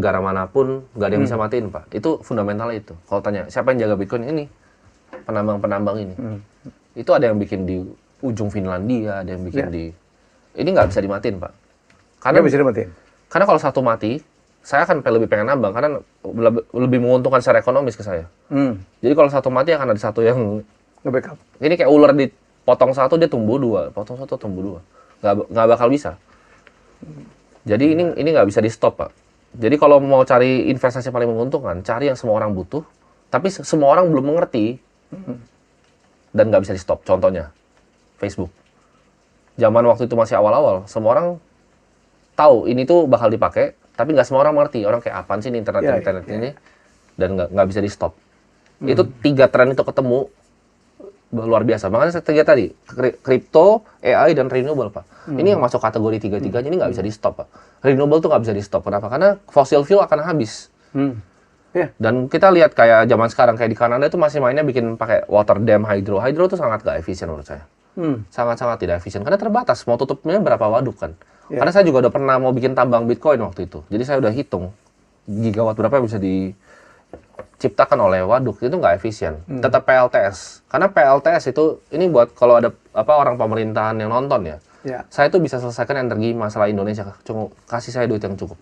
negara manapun, nggak ada yang bisa matiin, Pak. Itu fundamentalnya itu. Kalau tanya, siapa yang jaga Bitcoin? Ini, penambang-penambang ini. Itu ada yang bikin di ujung Finlandia, ada yang bikin di... Ini nggak bisa dimatiin, Pak. Karena Nggak bisa dimatiin? Karena kalau satu mati, saya akan lebih pengen nambang, karena lebih menguntungkan secara ekonomis ke saya. Jadi kalau satu mati akan ada satu yang... Nge-backup? Ini kayak ular dipotong satu, dia tumbuh dua. Potong satu, tumbuh dua. Nggak bakal bisa. Jadi ini nggak bisa di-stop, Pak. Jadi kalau mau cari investasi paling menguntungkan, cari yang semua orang butuh, tapi semua orang belum mengerti, dan nggak bisa di-stop. Contohnya, Facebook. Zaman waktu itu masih awal-awal, semua orang tahu ini tuh bakal dipakai, tapi nggak semua orang mengerti. Orang kayak apaan sih ini internet ini, dan nggak bisa di-stop. Itu 3 tren itu ketemu, luar biasa. Makanya saya tadi, kripto, AI, dan renewable, Pak. Ini yang masuk kategori 3-3-nya, ini nggak bisa di-stop, Pak. Renewable tuh nggak bisa di-stop. Kenapa? Karena fossil fuel akan habis. Dan kita lihat kayak zaman sekarang, kayak di Kanada itu masih mainnya bikin pakai water dam, hydro. Hydro tuh sangat nggak efisien menurut saya. Sangat-sangat tidak efisien. Karena terbatas, mau tutupnya berapa waduk kan. Karena saya juga udah pernah mau bikin tambang Bitcoin waktu itu. Jadi saya udah hitung gigawatt berapa yang bisa diciptakan oleh waduk, itu nggak efisien. Tetap PLTS. Karena PLTS itu, ini buat kalau ada orang pemerintahan yang nonton ya, saya tuh bisa selesaikan energi masalah Indonesia. Cuma kasih saya duit yang cukup.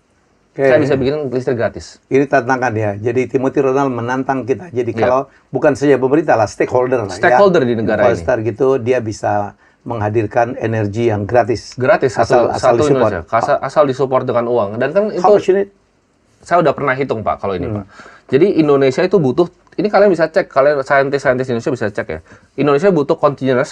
Saya bisa bikin listrik gratis. Ini tantangan ya. Jadi Timothy Ronald menantang kita. Jadi kalau bukan saja pemerintah lah, stakeholder lah. Stakeholder di negara investor ini. Gitu, dia bisa menghadirkan energi yang gratis. Gratis, asal disupport. Asal disupport dengan uang. Dan kan itu... Saya udah pernah hitung, Pak, kalau ini, Pak. Jadi Indonesia itu butuh, ini kalian bisa cek, kalian saintis Indonesia bisa cek ya. Indonesia butuh continuous